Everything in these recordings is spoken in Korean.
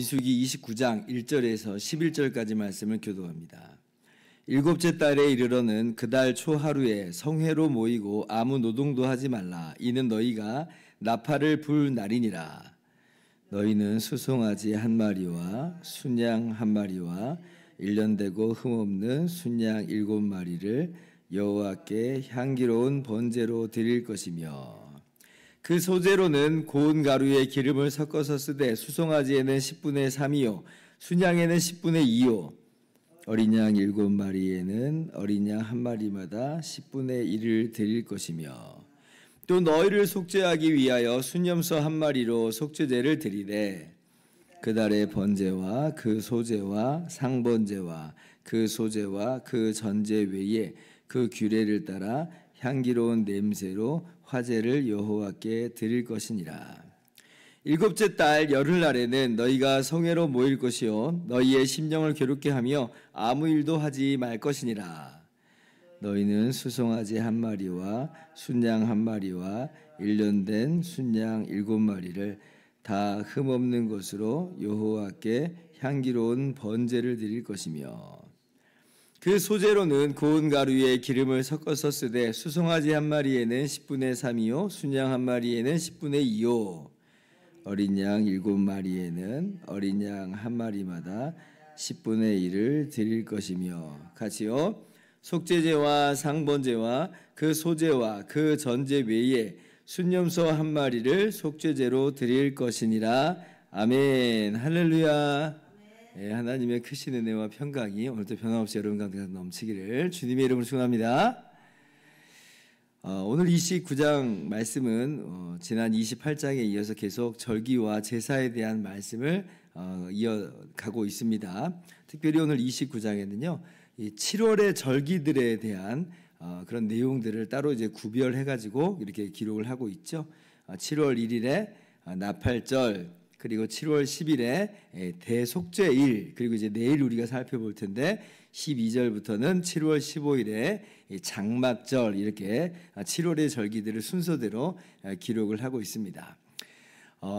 민수기 29장 1절에서 11절까지 말씀을 교독합니다. 일곱째 달에 이르러는 그달 초하루에 성회로 모이고 아무 노동도 하지 말라. 이는 너희가 나팔을 불 날이니라. 너희는 수송아지 한 마리와 순양 한 마리와 1년 되고 흠없는 순양 7마리를 여호와께 향기로운 번제로 드릴 것이며, 그 소제로는 고운 가루에 기름을 섞어서 쓰되 수송아지에는 10분의 3이요 순양에는 10분의 2요 어린 양 7마리에는 어린 양 한 마리마다 10분의 1을 드릴 것이며, 또 너희를 속죄하기 위하여 순염소 한 마리로 속죄제를 드리되 그달의 번제와 그 소제와 상번제와 그 소제와 그 전제 외에 그 규례를 따라 향기로운 냄새로 화제를 여호와께 드릴 것이니라. 일곱째 달 열흘날에는 너희가 성회로 모일 것이요 너희의 심령을 괴롭게 하며 아무 일도 하지 말 것이니라. 너희는 수송아지 한 마리와 순양 한 마리와 1년 된 순양 7마리를 다 흠없는 것으로 여호와께 향기로운 번제를 드릴 것이며, 그 소제로는 고운 가루에 기름을 섞어서 쓰되 수송아지 한 마리에는 10분의 3이요 순양 한 마리에는 10분의 2요 어린 양 7마리에는 어린 양 한 마리마다 10분의 1을 드릴 것이며, 같이요 속죄제와 상번제와 그 소제와 그 전제 외에 순염소 한 마리를 속죄제로 드릴 것이니라. 아멘. 할렐루야. 네, 하나님의 크신 은혜와 평강이 오늘도 변함없이 여러분 가운데 넘치기를 주님의 이름으로 축원합니다. 오늘 29장 말씀은 지난 28장에 이어서 계속 절기와 제사에 대한 말씀을 이어가고 있습니다. 특별히 오늘 29장에는요, 이 7월의 절기들에 대한 그런 내용들을 따로 이제 구별해가지고 이렇게 기록을 하고 있죠. 7월 1일에 나팔절, 그리고 7월 10일에 대속죄일, 그리고 이제 내일 우리가 살펴볼 텐데 12절부터는 7월 15일에 장막절, 이렇게 7월의 절기들을 순서대로 기록을 하고 있습니다.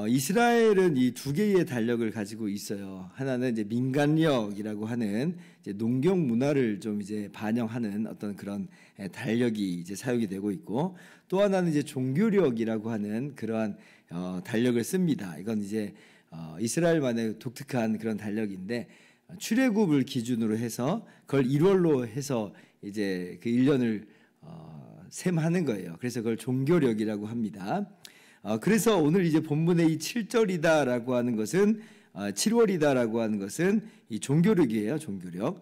이스라엘은 이 두 개의 달력을 가지고 있어요. 하나는 이제 민간력이라고 하는 이제 농경 문화를 좀 이제 반영하는 어떤 그런 달력이 이제 사용이 되고 있고, 또 하나는 이제 종교력이라고 하는 그러한 달력을 씁니다. 이건 이제 이스라엘만의 독특한 그런 달력인데, 출애굽을 기준으로 해서 그걸 1월로 해서 이제 그 1년을 셈하는 거예요. 그래서 그걸 종교력이라고 합니다. 그래서 오늘 이제 본문의 이 7절이다라고 하는 것은 7월이다라고 하는 것은 이 종교력이에요. 종교력.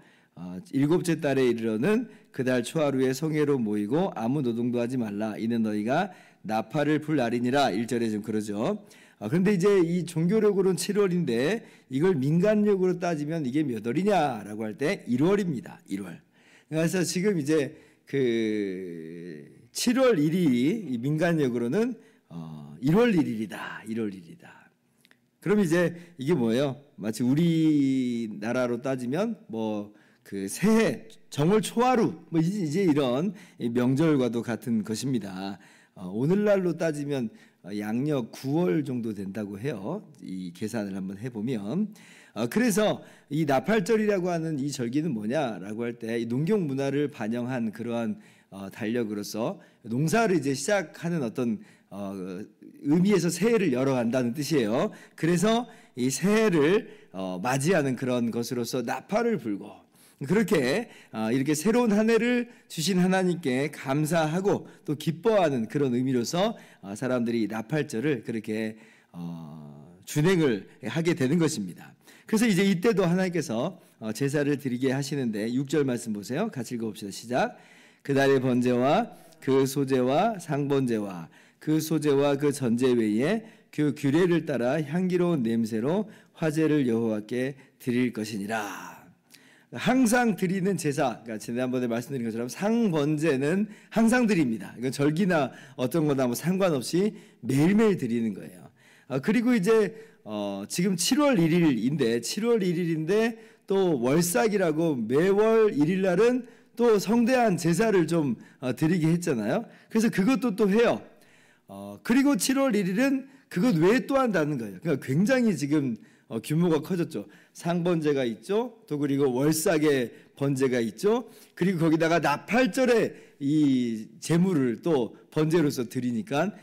일곱째 달에 이르러는 그달 초하루에 성회로 모이고 아무 노동도 하지 말라. 이는 너희가 나팔을 불 날이니라. 1절에 좀 그러죠. 그런데 이제 이 종교력으로는 7월인데 이걸 민간력으로 따지면 이게 몇 월이냐라고 할 때 1월입니다. 1월. 그래서 지금 이제 그 7월 1일이 민간력으로는 1월 1일이다. 1월 1일이다. 그럼 이제 이게 뭐예요? 마치 우리나라로 따지면 뭐 그 새해, 정월 초하루, 뭐 이제 이런 명절과도 같은 것입니다. 오늘날로 따지면 양력 9월 정도 된다고 해요. 이 계산을 한번 해보면. 그래서 이 나팔절이라고 하는 이 절기는 뭐냐라고 할 때 이 농경 문화를 반영한 그러한 달력으로서 농사를 이제 시작하는 어떤 의미에서 새해를 열어간다는 뜻이에요. 그래서 이 새해를 맞이하는 그런 것으로서 나팔을 불고, 그렇게 이렇게 새로운 한 해를 주신 하나님께 감사하고 또 기뻐하는 그런 의미로서 사람들이 나팔절을 그렇게 준행을 하게 되는 것입니다. 그래서 이제 이때도 하나님께서 제사를 드리게 하시는데 6절 말씀 보세요. 같이 읽어봅시다. 시작. 그달의 번제와 그 소제와 상번제와 그 소제와 그 전제 외에 그 규례를 따라 향기로운 냄새로 화제를 여호와께 드릴 것이니라. 항상 드리는 제사, 그러니까 지난번에 말씀드린 것처럼 상번제는 항상 드립니다. 이건 절기나 어떤 거나 뭐 상관없이 매일매일 드리는 거예요. 그리고 이제 지금 7월 1일인데 또 월삭이라고 매월 1일 날은 또 성대한 제사를 좀 드리게 했잖아요. 그래서 그것도 또 해요. 그리고 7월 1일은 그것 외에 또 한다는 거예요. 그러니까 굉장히 지금 규모가 커졌죠. 상번제가 있죠. 또 그리고 월삭의 번제가 있죠. 그리고 거기다가 나팔절에 이 제물을 또 번제로서 드리니까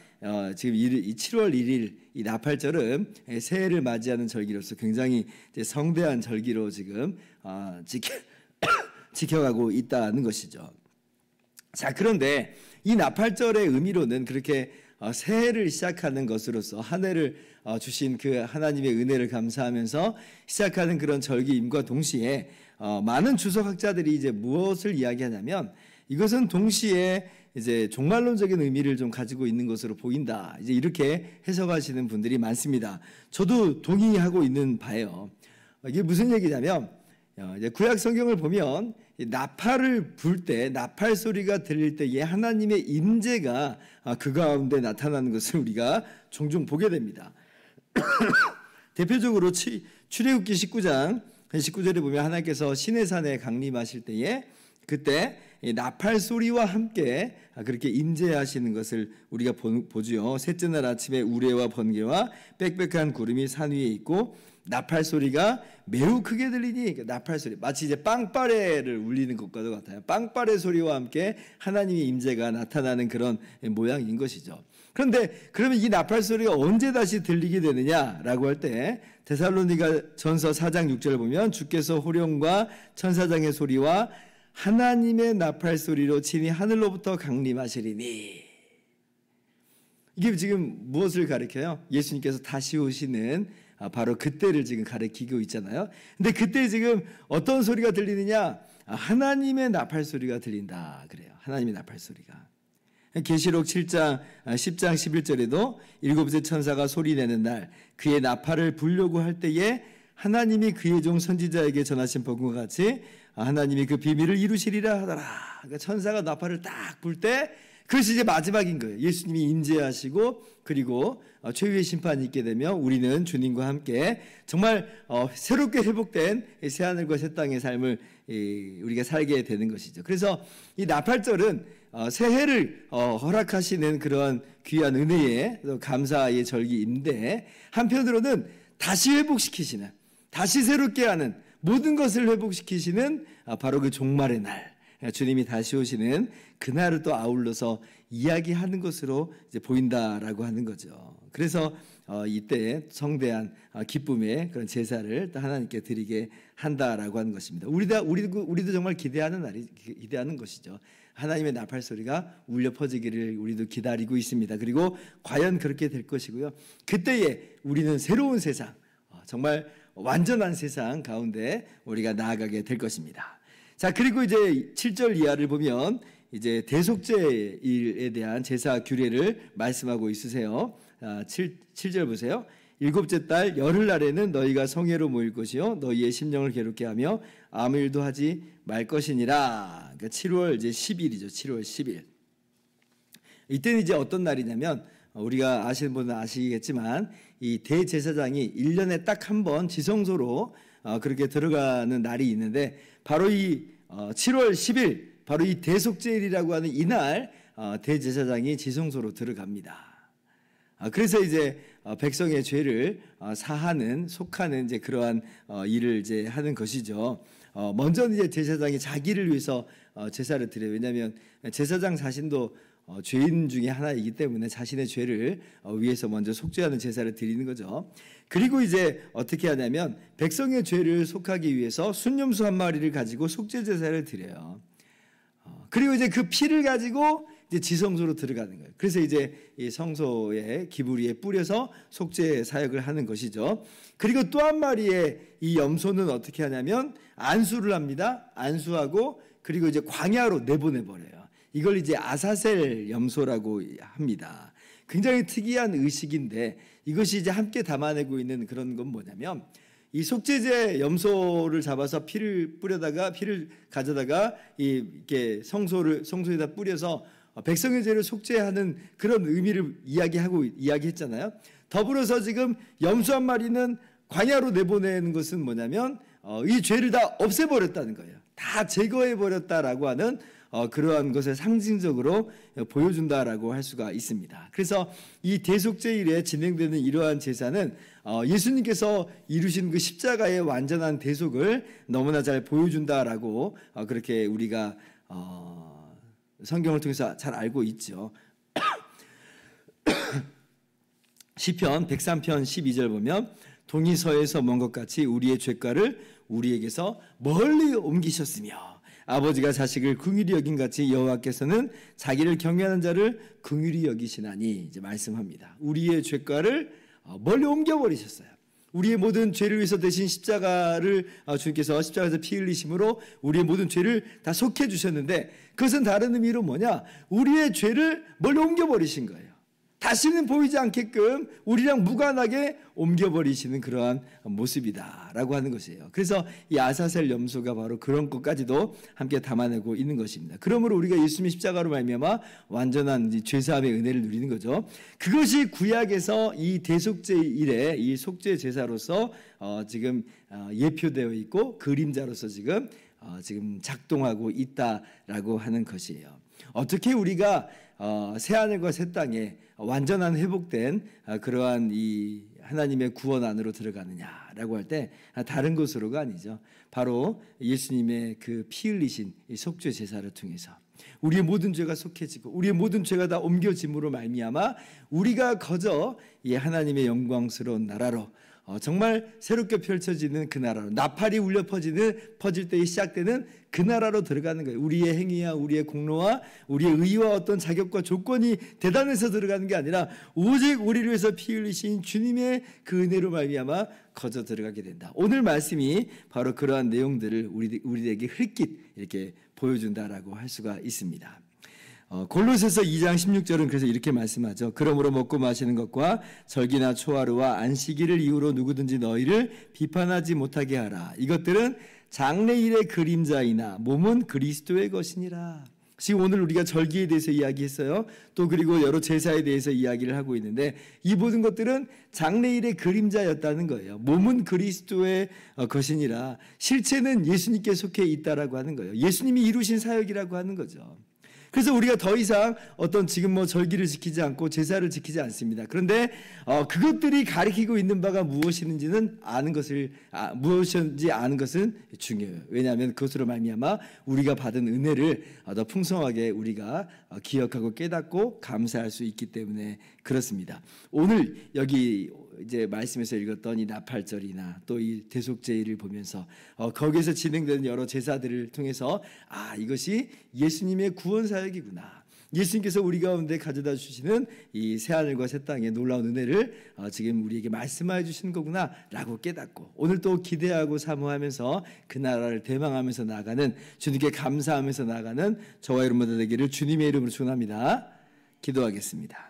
지금 이 7월 1일 이 나팔절은 새해를 맞이하는 절기로서 굉장히 성대한 절기로 지금 지켜가고 있다는 것이죠. 자, 그런데 이 나팔절의 의미로는 그렇게 새해를 시작하는 것으로서 한 해를 주신 그 하나님의 은혜를 감사하면서 시작하는 그런 절기임과 동시에 많은 주석학자들이 이제 무엇을 이야기하냐면 이것은 동시에 이제 종말론적인 의미를 좀 가지고 있는 것으로 보인다. 이제 이렇게 해석하시는 분들이 많습니다. 저도 동의하고 있는 바예요. 이게 무슨 얘기냐면 이제 구약 성경을 보면 나팔을 불 때, 나팔 소리가 들릴 때에 하나님의 임재가 그 가운데 나타나는 것을 우리가 종종 보게 됩니다. 대표적으로 출애굽기 19장 19절에 보면 하나님께서 시내산에 강림하실 때에 그때 나팔 소리와 함께 그렇게 임재하시는 것을 우리가 보죠. 셋째 날 아침에 우레와 번개와 빽빽한 구름이 산 위에 있고 나팔 소리가 매우 크게 들리니 나팔 소리 마치 이제 빵빠레를 울리는 것과도 같아요. 빵빠레 소리와 함께 하나님의 임재가 나타나는 그런 모양인 것이죠. 그런데 그러면 이 나팔 소리가 언제 다시 들리게 되느냐라고 할 때 데살로니가 전서 4장 6절을 보면 주께서 호령과 천사장의 소리와 하나님의 나팔 소리로 친히 하늘로부터 강림하시리니. 이게 지금 무엇을 가리켜요? 예수님께서 다시 오시는 바로 그때를 지금 가리키고 있잖아요. 근데 그때 지금 어떤 소리가 들리느냐? 하나님의 나팔 소리가 들린다 그래요. 하나님의 나팔 소리가. 계시록 7장 10장 11절에도 일곱째 천사가 소리내는 날 그의 나팔을 불려고 할 때에 하나님이 그의 종 선지자에게 전하신 복음과 같이 하나님이 그 비밀을 이루시리라 하더라. 그러니까 천사가 나팔을 딱 불 때 그것이 이제 마지막인 거예요. 예수님이 임재하시고 그리고 최후의 심판이 있게 되면 우리는 주님과 함께 정말 새롭게 회복된 새하늘과 새 땅의 삶을 우리가 살게 되는 것이죠. 그래서 이 나팔절은 새해를 허락하시는 그런 귀한 은혜의 감사의 절기인데 한편으로는 다시 회복시키시는 다시 새롭게 하는 모든 것을 회복시키시는 바로 그 종말의 날 주님이 다시 오시는 그날을 또 아울러서 이야기하는 것으로 이제 보인다라고 하는 거죠. 그래서 이때 성대한 기쁨의 그런 제사를 하나님께 드리게 한다라고 하는 것입니다. 우리도 정말 기대하는 것이죠. 하나님의 나팔 소리가 울려 퍼지기를 우리도 기다리고 있습니다. 그리고 과연 그렇게 될 것이고요. 그때에 우리는 새로운 세상, 정말 완전한 세상 가운데 우리가 나아가게 될 것입니다. 자, 그리고 이제 7절 이하를 보면 이제 대속제일에 대한 제사 규례를 말씀하고 있으세요. 7절 보세요. 일곱째 달 열흘날에는 너희가 성회로 모일 것이요 너희의 심령을 괴롭게 하며 아무 일도 하지 말 것이니라. 그러니까 7월 이제 10일이죠. 7월 10일. 이때는 이제 어떤 날이냐면 우리가 아시는 분은 아시겠지만 이 대제사장이 1년에 딱 한 번 지성소로 그렇게 들어가는 날이 있는데 바로 이 7월 10일 바로 이 대속제일이라고 하는 이날 대제사장이 지성소로 들어갑니다. 그래서 이제 백성의 죄를 사하는 속하는 이제 그러한 일을 이제 하는 것이죠. 먼저 이제 제사장이 자기를 위해서 제사를 드려요. 왜냐하면 제사장 자신도 죄인 중에 하나이기 때문에 자신의 죄를 위해서 먼저 속죄하는 제사를 드리는 거죠. 그리고 이제 어떻게 하냐면 백성의 죄를 속하기 위해서 순염소 한 마리를 가지고 속죄 제사를 드려요. 그리고 이제 그 피를 가지고 이제 지성소로 들어가는 거예요. 그래서 이제 이 성소의 기부리에 뿌려서 속죄 사역을 하는 것이죠. 그리고 또 한 마리의 이 염소는 어떻게 하냐면 안수를 합니다. 안수하고 그리고 이제 광야로 내보내버려요. 이걸 이제 아사셀 염소라고 합니다. 굉장히 특이한 의식인데 이것이 이제 함께 담아내고 있는 그런 건 뭐냐면 이 속죄제 염소를 잡아서 피를 가져다가 이렇게 성소에다 뿌려서 백성의 죄를 속죄하는 그런 의미를 이야기했잖아요. 더불어서 지금 염소 한 마리는 광야로 내보내는 것은 뭐냐면 이 죄를 다 없애버렸다는 거예요. 다 제거해버렸다라고 하는 그러한 것을 상징적으로 보여준다라고 할 수가 있습니다. 그래서 이 대속제일에 진행되는 이러한 제사는 예수님께서 이루신 그 십자가의 완전한 대속을 너무나 잘 보여준다라고 그렇게 우리가 성경을 통해서 잘 알고 있죠. 시편 103편 12절 보면 동이 서에서 먼 것 같이 우리의 죄가를 우리에게서 멀리 옮기셨으며 아버지가 자식을 긍휼히 여긴 같이 여호와께서는 자기를 경외하는 자를 긍휼히 여기시나니 이제 말씀합니다. 우리의 죄가를 멀리 옮겨버리셨어요. 우리의 모든 죄를 위해서 대신 십자가를 주님께서 십자가에서 피 흘리심으로 우리의 모든 죄를 다 속해 주셨는데 그것은 다른 의미로 뭐냐? 우리의 죄를 멀리 옮겨버리신 거예요. 다시는 보이지 않게끔 우리랑 무관하게 옮겨버리시는 그러한 모습이다라고 하는 것이에요. 그래서 이 아사셀 염소가 바로 그런 것까지도 함께 담아내고 있는 것입니다. 그러므로 우리가 예수님의 십자가로 말미암아 완전한 죄사함의 은혜를 누리는 거죠. 그것이 구약에서 이 대속제일에 이 속죄 제사로서 지금 예표되어 있고 그림자로서 지금 작동하고 있다라고 하는 것이에요. 어떻게 우리가 새하늘과 새 땅에 완전한 회복된 그러한 이 하나님의 구원 안으로 들어가느냐라고 할 때 다른 것으로가 아니죠. 바로 예수님의 그 피 흘리신 이 속죄 제사를 통해서 우리의 모든 죄가 속해지고 우리의 모든 죄가 다 옮겨짐으로 말미암아 우리가 거저 이 하나님의 영광스러운 나라로 정말 새롭게 펼쳐지는 그 나라로 나팔이 울려 퍼질 때에 시작되는 그 나라로 들어가는 거예요. 우리의 행위와 우리의 공로와 우리의 의와 어떤 자격과 조건이 대단해서 들어가는 게 아니라 오직 우리를 위해서 피 흘리신 주님의 그 은혜로 말미암아 거저 들어가게 된다. 오늘 말씀이 바로 그러한 내용들을 우리에게 흘낏 이렇게 보여준다라고 할 수가 있습니다. 골로새서 2장 16절은 그래서 이렇게 말씀하죠. 그러므로 먹고 마시는 것과 절기나 초하루와 안식일을 이유로 누구든지 너희를 비판하지 못하게 하라. 이것들은 장래일의 그림자이나 몸은 그리스도의 것이니라. 지금 오늘 우리가 절기에 대해서 이야기했어요. 또 그리고 여러 제사에 대해서 이야기를 하고 있는데 이 모든 것들은 장래일의 그림자였다는 거예요. 몸은 그리스도의 것이니라. 실체는 예수님께 속해 있다라고 하는 거예요. 예수님이 이루신 사역이라고 하는 거죠. 그래서 우리가 더 이상 어떤 지금 절기를 지키지 않고 제사를 지키지 않습니다. 그런데 그것들이 가리키고 있는 바가 무엇인지는 무엇인지 아는 것은 중요해요. 왜냐하면 그것으로 말미암아 우리가 받은 은혜를 더 풍성하게 우리가 기억하고 깨닫고 감사할 수 있기 때문에 그렇습니다. 오늘 여기 이제 말씀에서 읽었던 이 나팔절이나 또 이 대속제일을 보면서 거기에서 진행되는 여러 제사들을 통해서 이것이 예수님의 구원 사역이구나. 예수님께서 우리 가운데 가져다 주시는 이 새하늘과 새 땅의 놀라운 은혜를 지금 우리에게 말씀해 주시는 거구나라고 깨닫고 오늘 또 기대하고 사모하면서 그 나라를 대망하면서 나아가는 주님께 감사하면서 나아가는 저와 여러분들 되기를 주님의 이름으로 축원합니다. 기도하겠습니다.